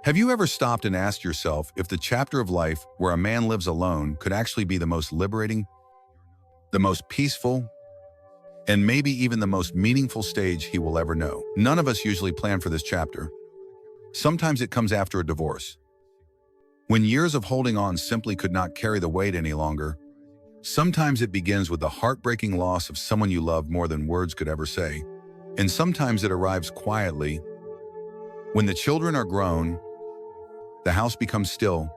Have you ever stopped and asked yourself if the chapter of life where a man lives alone could actually be the most liberating, the most peaceful, and maybe even the most meaningful stage he will ever know? None of us usually plan for this chapter. Sometimes it comes after a divorce, when years of holding on simply could not carry the weight any longer. Sometimes it begins with the heartbreaking loss of someone you loved more than words could ever say. And sometimes it arrives quietly, when the children are grown, the house becomes still,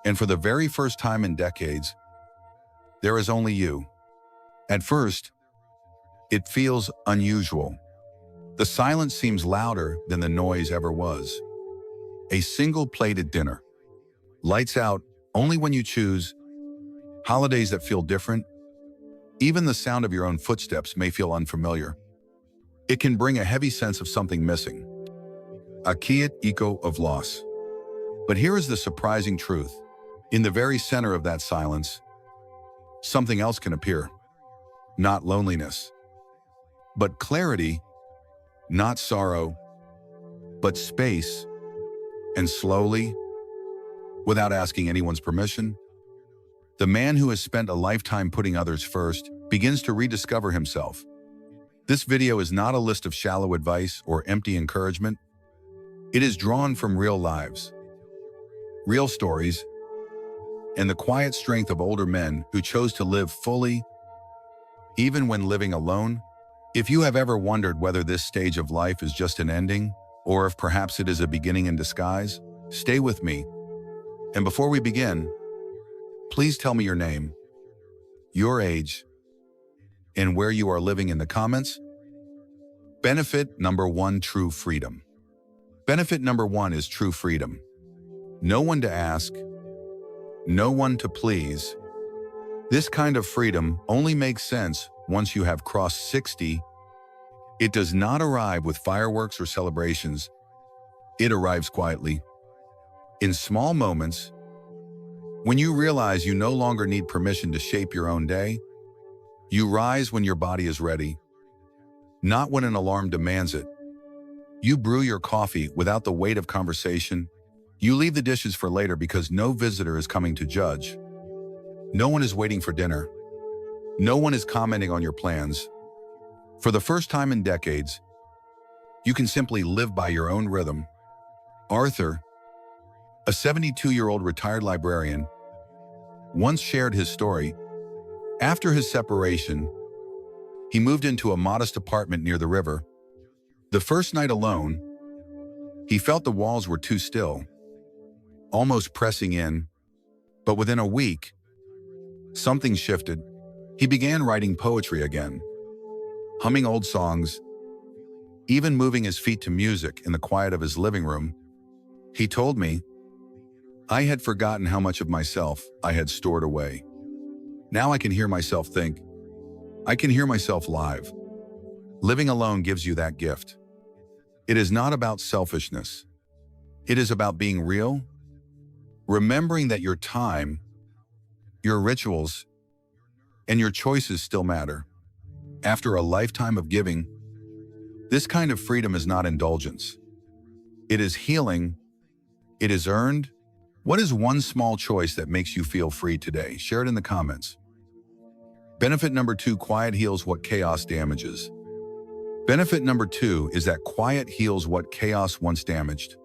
and for the very first time in decades, there is only you. At first, it feels unusual. The silence seems louder than the noise ever was. A single plated dinner. Lights out only when you choose. Holidays that feel different. Even the sound of your own footsteps may feel unfamiliar. It can bring a heavy sense of something missing. A quiet echo of loss. But here is the surprising truth. In the very center of that silence, something else can appear. Not loneliness, but clarity. Not sorrow, but space. And slowly, without asking anyone's permission, the man who has spent a lifetime putting others first begins to rediscover himself. This video is not a list of shallow advice or empty encouragement. It is drawn from real lives, real stories, and the quiet strength of older men who chose to live fully, even when living alone. If you have ever wondered whether this stage of life is just an ending, or if perhaps it is a beginning in disguise, stay with me. And before we begin, please tell me your name, your age, and where you are living in the comments. Benefit number 1, true freedom. Benefit number 1 is true freedom. No one to ask, no one to please. This kind of freedom only makes sense once you have crossed 60. It does not arrive with fireworks or celebrations. It arrives quietly, in small moments, when you realize you no longer need permission to shape your own day. You rise when your body is ready, not when an alarm demands it. You brew your coffee without the weight of conversation. You leave the dishes for later because no visitor is coming to judge. No one is waiting for dinner. No one is commenting on your plans. For the first time in decades, you can simply live by your own rhythm. Arthur, a 72-year-old retired librarian, once shared his story. After his separation, he moved into a modest apartment near the river. The first night alone, he felt the walls were too still, almost pressing in. But within a week, something shifted. He began writing poetry again, humming old songs, even moving his feet to music in the quiet of his living room. He told me, "I had forgotten how much of myself I had stored away. Now I can hear myself think. I can hear myself live." Living alone gives you that gift. It is not about selfishness. It is about being real, remembering that your time, your rituals, and your choices still matter. After a lifetime of giving, this kind of freedom is not indulgence. It is healing. It is earned. What is one small choice that makes you feel free today? Share it in the comments. Benefit number 2, quiet heals what chaos damages. Benefit number 2 is that quiet heals what chaos once damaged.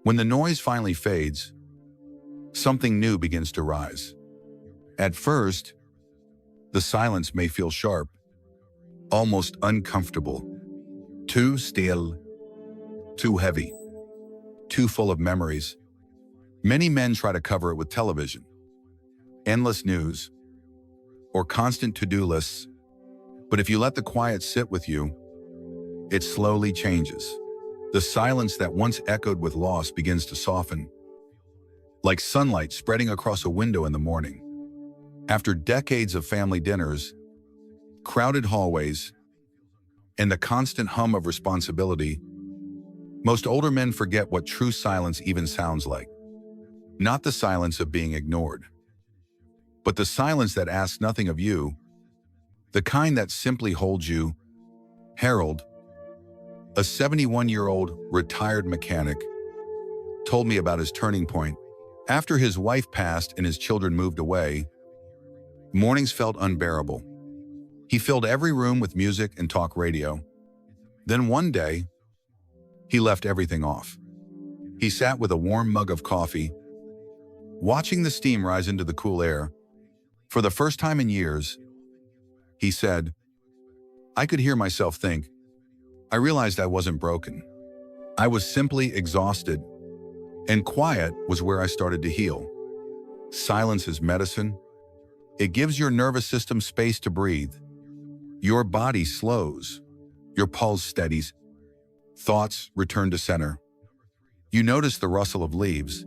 When the noise finally fades, something new begins to rise. At first, the silence may feel sharp, almost uncomfortable, too still, too heavy, too full of memories. Many men try to cover it with television, endless news, or constant to-do lists. But if you let the quiet sit with you, it slowly changes. The silence that once echoed with loss begins to soften, like sunlight spreading across a window in the morning. After decades of family dinners, crowded hallways, and the constant hum of responsibility, most older men forget what true silence even sounds like. Not the silence of being ignored, but the silence that asks nothing of you, the kind that simply holds you. Harold, a 71-year-old retired mechanic, told me about his turning point. After his wife passed and his children moved away, mornings felt unbearable. He filled every room with music and talk radio. Then one day, he left everything off. He sat with a warm mug of coffee, watching the steam rise into the cool air. For the first time in years, he said, I could hear myself think. I realized I wasn't broken. I was simply exhausted, and quiet was where I started to heal. Silence is medicine. It gives your nervous system space to breathe. Your body slows. Your pulse steadies. Thoughts return to center. You notice the rustle of leaves,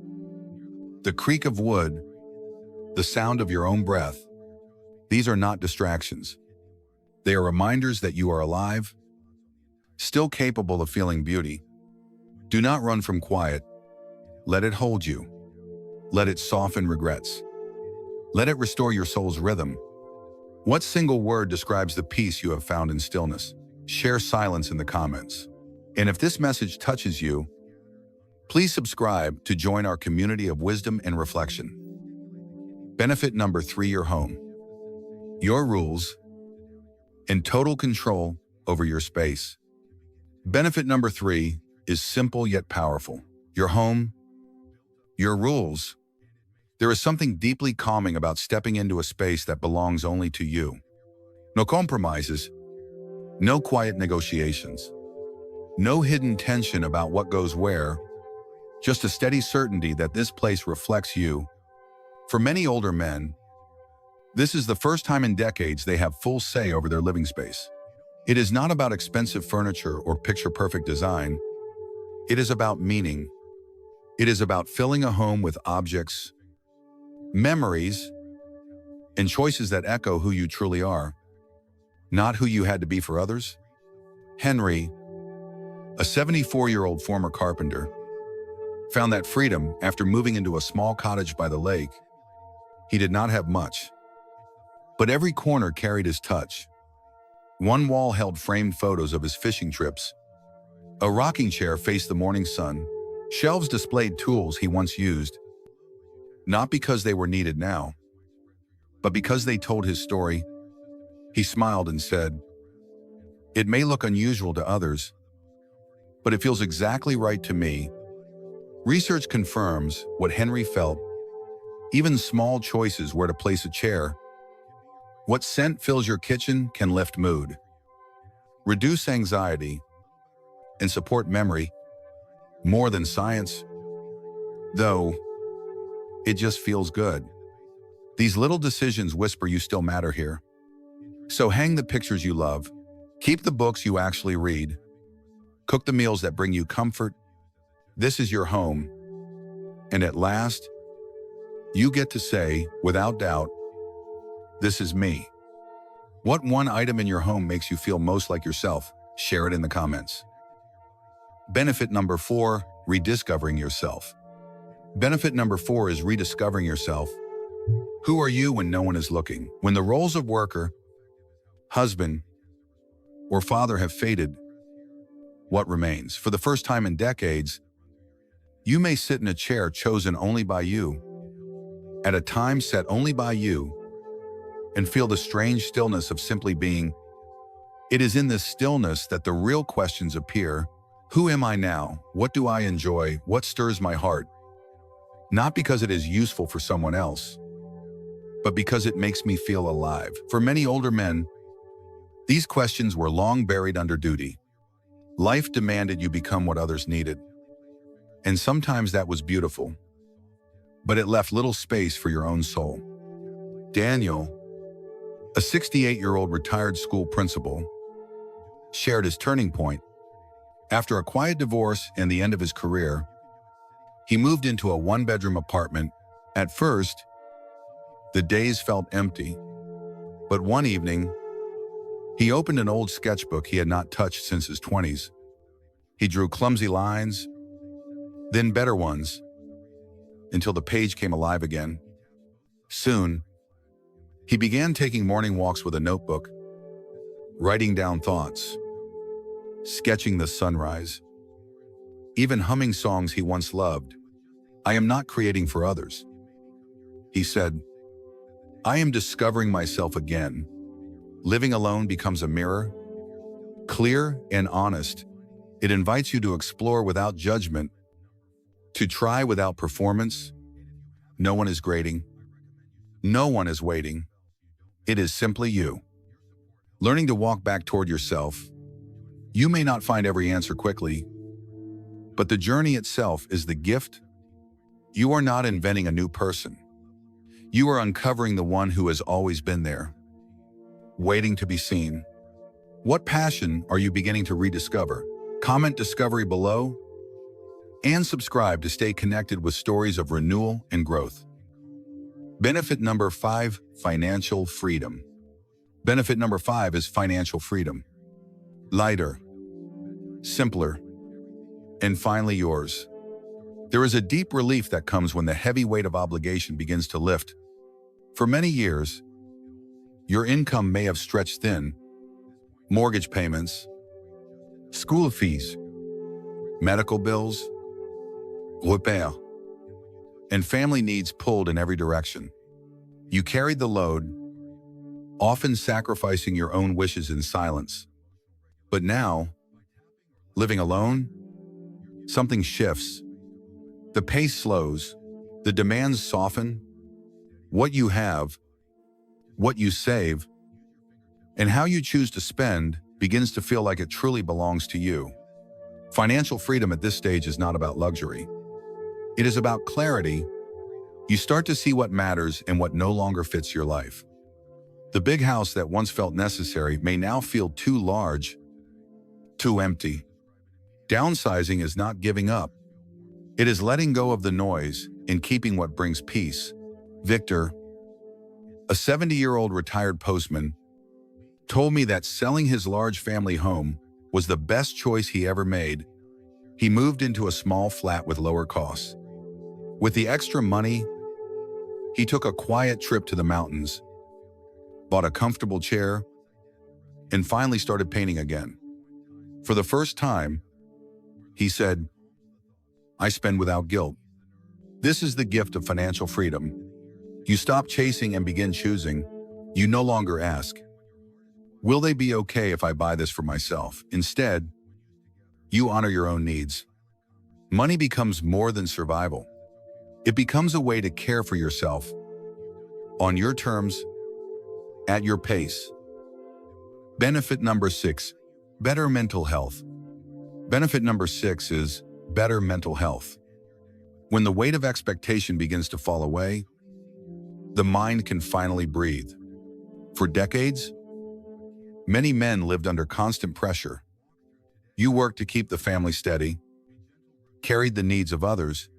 the creak of wood, the sound of your own breath. These are not distractions. They are reminders that you are alive, still capable of feeling beauty. Do not run from quiet. Let it hold you. Let it soften regrets. Let it restore your soul's rhythm. What single word describes the peace you have found in stillness? Share silence in the comments. And if this message touches you, please subscribe to join our community of wisdom and reflection. Benefit number 3, your home. Your rules and total control over your space. Benefit number 3 is simple yet powerful. Your home, your rules. There is something deeply calming about stepping into a space that belongs only to you. No compromises, no quiet negotiations, no hidden tension about what goes where, just a steady certainty that this place reflects you. For many older men, this is the first time in decades they have full say over their living space. It is not about expensive furniture or picture-perfect design. It is about meaning. It is about filling a home with objects, memories, and choices that echo who you truly are, not who you had to be for others. Henry, a 74-year-old former carpenter, found that freedom after moving into a small cottage by the lake. He did not have much, but every corner carried his touch. One wall held framed photos of his fishing trips. A rocking chair faced the morning sun. Shelves displayed tools he once used, not because they were needed now, but because they told his story. He smiled and said, "It may look unusual to others, but it feels exactly right to me." Research confirms what Henry felt. Even small choices where to place a chair, what scent fills your kitchen, can lift mood, reduce anxiety, and support memory. More than science, though, it just feels good. These little decisions whisper you still matter here. So hang the pictures you love, keep the books you actually read, cook the meals that bring you comfort. This is your home, and at last, you get to say, without doubt, this is me. What one item in your home makes you feel most like yourself? Share it in the comments. Benefit number 4, rediscovering yourself. Benefit number 4 is rediscovering yourself. Who are you when no one is looking? When the roles of worker, husband, or father have faded, what remains? For the first time in decades, you may sit in a chair chosen only by you, at a time set only by you, and feel the strange stillness of simply being. It is in this stillness that the real questions appear. Who am I now? What do I enjoy? What stirs my heart? Not because it is useful for someone else, but because it makes me feel alive. For many older men, these questions were long buried under duty. Life demanded you become what others needed. And sometimes that was beautiful, but it left little space for your own soul. Daniel, a 68-year-old retired school principal, shared his turning point. After a quiet divorce and the end of his career, he moved into a one-bedroom apartment. At first, the days felt empty, but one evening, he opened an old sketchbook he had not touched since his 20s. He drew clumsy lines, then better ones, until the page came alive again. Soon, he began taking morning walks with a notebook, writing down thoughts, sketching the sunrise, even humming songs he once loved. I am not creating for others. He said, I am discovering myself again. Living alone becomes a mirror, clear and honest. It invites you to explore without judgment, to try without performance. No one is grading. No one is waiting. It is simply you. Learning to walk back toward yourself. You may not find every answer quickly, but the journey itself is the gift. You are not inventing a new person. You are uncovering the one who has always been there, waiting to be seen. What passion are you beginning to rediscover? Comment discovery below and subscribe to stay connected with stories of renewal and growth. Benefit number 5, financial freedom. Benefit number 5 is financial freedom. Lighter, simpler, and finally yours. There is a deep relief that comes when the heavy weight of obligation begins to lift. For many years, your income may have stretched thin. Mortgage payments, school fees, medical bills, repair, and family needs pulled in every direction. You carried the load, often sacrificing your own wishes in silence. But now, living alone, something shifts. The pace slows, the demands soften. What you have, what you save, and how you choose to spend begins to feel like it truly belongs to you. Financial freedom at this stage is not about luxury. It is about clarity. You start to see what matters and what no longer fits your life. The big house that once felt necessary may now feel too large, too empty. Downsizing is not giving up. It is letting go of the noise and keeping what brings peace. Victor, a 70-year-old retired postman, told me that selling his large family home was the best choice he ever made. He moved into a small flat with lower costs. With the extra money, he took a quiet trip to the mountains, bought a comfortable chair, and finally started painting again. For the first time, he said, I spend without guilt. This is the gift of financial freedom. You stop chasing and begin choosing. You no longer ask, will they be okay if I buy this for myself? Instead, you honor your own needs. Money becomes more than survival. It becomes a way to care for yourself, on your terms, at your pace. Benefit number 6, better mental health. Benefit number 6 is better mental health. When the weight of expectation begins to fall away, the mind can finally breathe. For decades, many men lived under constant pressure. You worked to keep the family steady, carried the needs of others,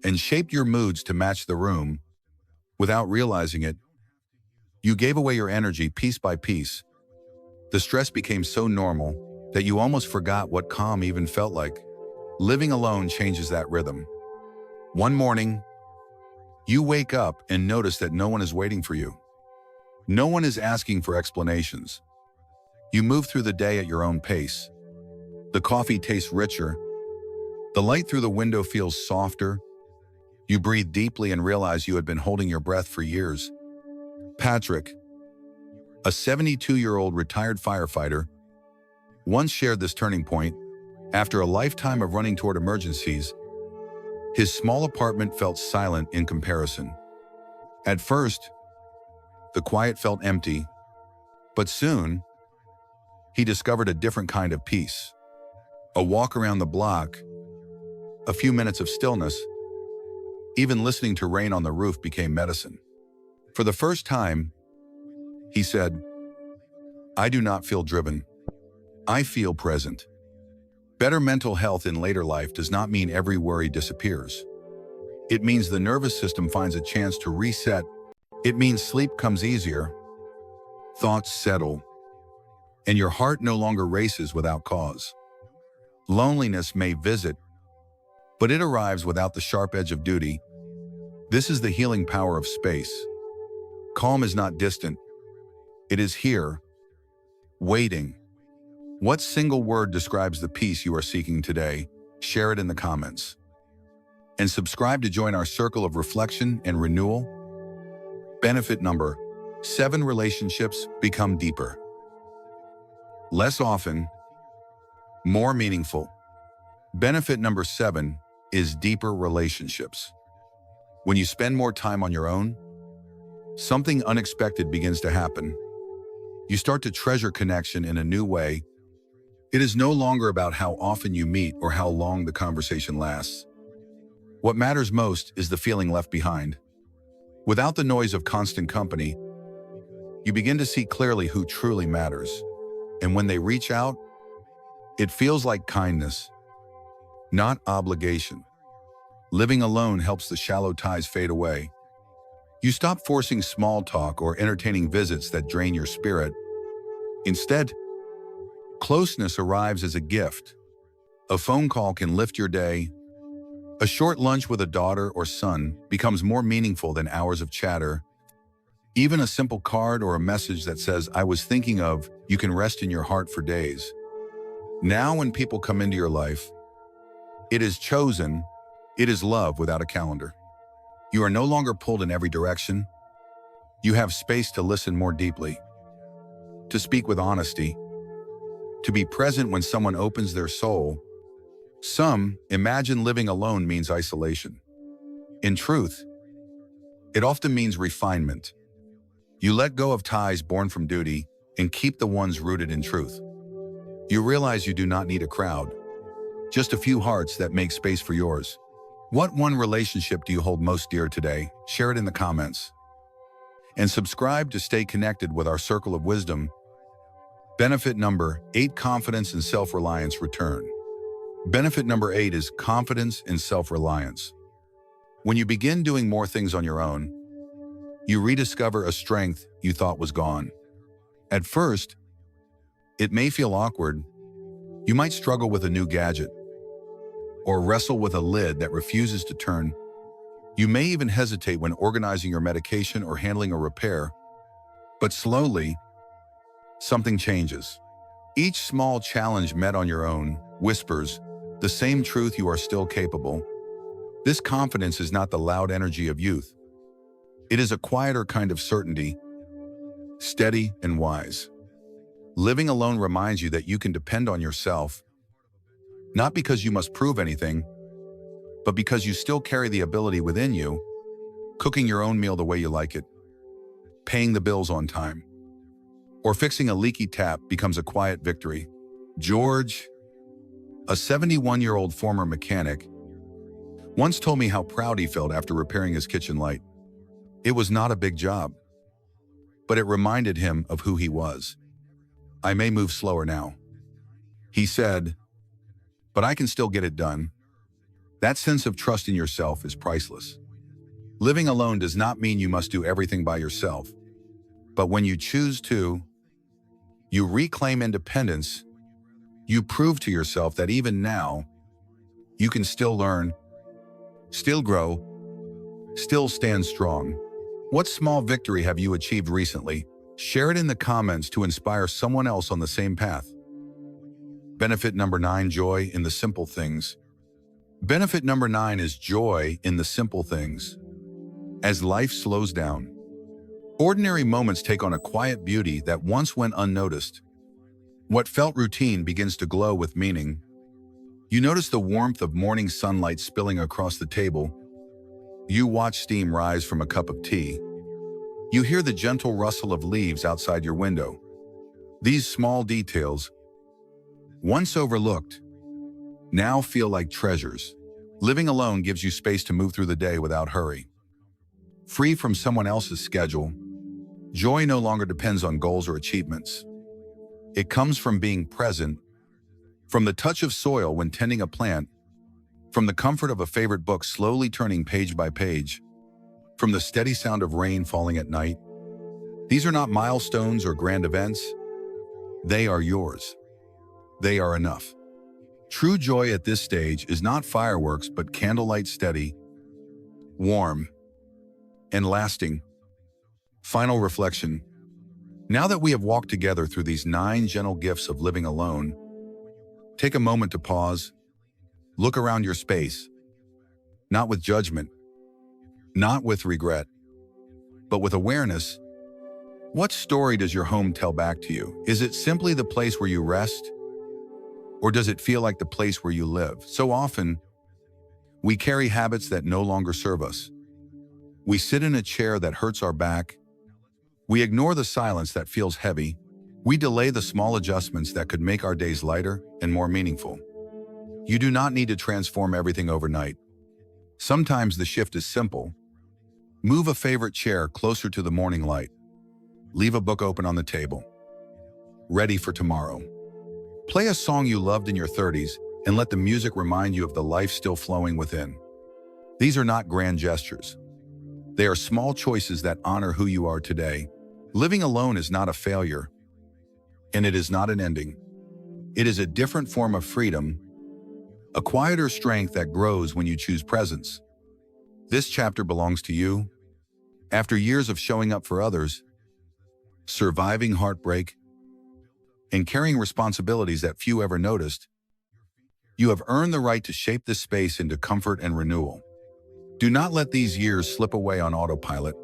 and shaped your moods to match the room. Without realizing it, you gave away your energy piece by piece. The stress became so normal that you almost forgot what calm even felt like. Living alone changes that rhythm. One morning, you wake up and notice that no one is waiting for you. No one is asking for explanations. You move through the day at your own pace. The coffee tastes richer. The light through the window feels softer. You breathe deeply and realize you had been holding your breath for years. Patrick, a 72-year-old retired firefighter, once shared this turning point. After a lifetime of running toward emergencies, his small apartment felt silent in comparison. At first, the quiet felt empty, but soon, he discovered a different kind of peace. A walk around the block, a few minutes of stillness, even listening to rain on the roof became medicine. For the first time, he said, I do not feel driven. I feel present. Better mental health in later life does not mean every worry disappears. It means the nervous system finds a chance to reset. It means sleep comes easier, thoughts settle, and your heart no longer races without cause. Loneliness may visit, but it arrives without the sharp edge of duty. This is the healing power of space. Calm is not distant. It is here, waiting. What single word describes the peace you are seeking today? Share it in the comments. and subscribe to join our circle of reflection and renewal. Benefit number 7: relationships become deeper. Less often, more meaningful. Benefit number 7 is deeper relationships. When you spend more time on your own, something unexpected begins to happen. You start to treasure connection in a new way. It is no longer about how often you meet or how long the conversation lasts. What matters most is the feeling left behind. Without the noise of constant company, you begin to see clearly who truly matters. And when they reach out, it feels like kindness, not obligation. Living alone helps the shallow ties fade away. You stop forcing small talk or entertaining visits that drain your spirit. Instead, closeness arrives as a gift. A phone call can lift your day. A short lunch with a daughter or son becomes more meaningful than hours of chatter. Even a simple card or a message that says, "I was thinking of you," can rest in your heart for days. Now when people come into your life, it is chosen, it is love without a calendar. You are no longer pulled in every direction. You have space to listen more deeply, to speak with honesty, to be present when someone opens their soul. Some imagine living alone means isolation. In truth, it often means refinement. You let go of ties born from duty and keep the ones rooted in truth. You realize you do not need a crowd, just a few hearts that make space for yours. What one relationship do you hold most dear today? Share it in the comments. And subscribe to stay connected with our circle of wisdom. Benefit number 8: confidence and self-reliance return. Benefit number 8 is confidence and self-reliance. When you begin doing more things on your own, you rediscover a strength you thought was gone. At first, it may feel awkward. You might struggle with a new gadget or wrestle with a lid that refuses to turn. You may even hesitate when organizing your medication or handling a repair. But slowly, something changes. Each small challenge met on your own whispers the same truth: you are still capable. This confidence is not the loud energy of youth. It is a quieter kind of certainty, steady and wise. Living alone reminds you that you can depend on yourself, not because you must prove anything, but because you still carry the ability within you. Cooking your own meal the way you like it, paying the bills on time, or fixing a leaky tap becomes a quiet victory. George, a 71-year-old former mechanic, once told me how proud he felt after repairing his kitchen light. It was not a big job, but it reminded him of who he was. "I may move slower now," he said, "but I can still get it done." That sense of trust in yourself is priceless. Living alone does not mean you must do everything by yourself, but when you choose to, you reclaim independence. You prove to yourself that even now, you can still learn, still grow, still stand strong. What small victory have you achieved recently? Share it in the comments to inspire someone else on the same path. Benefit number 9: joy in the simple things. Benefit number 9 is joy in the simple things. As life slows down, ordinary moments take on a quiet beauty that once went unnoticed. What felt routine begins to glow with meaning. You notice the warmth of morning sunlight spilling across the table. You watch steam rise from a cup of tea. You hear the gentle rustle of leaves outside your window. These small details, once overlooked, now feel like treasures. Living alone gives you space to move through the day without hurry. Free from someone else's schedule, joy no longer depends on goals or achievements. It comes from being present, from the touch of soil when tending a plant, from the comfort of a favorite book slowly turning page by page, from the steady sound of rain falling at night. These are not milestones or grand events. They are yours. They are enough. True joy at this stage is not fireworks, but candlelight, steady, warm, and lasting. Final reflection. Now that we have walked together through these 9 gentle gifts of living alone, take a moment to pause, look around your space. not with judgment, not with regret, but with awareness. What story does your home tell back to you? Is it simply the place where you rest? Or does it feel like the place where you live? So often, we carry habits that no longer serve us. We sit in a chair that hurts our back. We ignore the silence that feels heavy. We delay the small adjustments that could make our days lighter and more meaningful. You do not need to transform everything overnight. Sometimes the shift is simple. Move a favorite chair closer to the morning light. Leave a book open on the table, ready for tomorrow. Play a song you loved in your 30s and let the music remind you of the life still flowing within. These are not grand gestures. They are small choices that honor who you are today. Living alone is not a failure, and it is not an ending. It is a different form of freedom, a quieter strength that grows when you choose presence. This chapter belongs to you. After years of showing up for others, surviving heartbreak, and carrying responsibilities that few ever noticed, you have earned the right to shape this space into comfort and renewal. Do not let these years slip away on autopilot.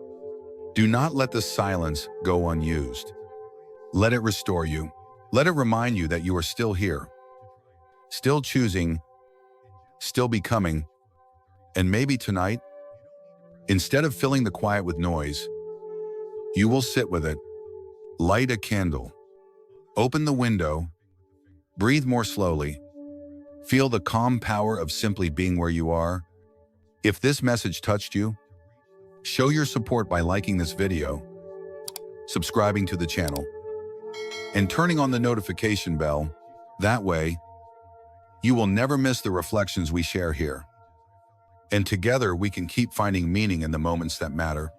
Do not let the silence go unused. Let it restore you. Let it remind you that you are still here, still choosing, still becoming. And maybe tonight, instead of filling the quiet with noise, you will sit with it, light a candle, open the window, breathe more slowly, feel the calm power of simply being where you are. If this message touched you, show your support by liking this video, subscribing to the channel, and turning on the notification bell. That way, you will never miss the reflections we share here. And together we can keep finding meaning in the moments that matter.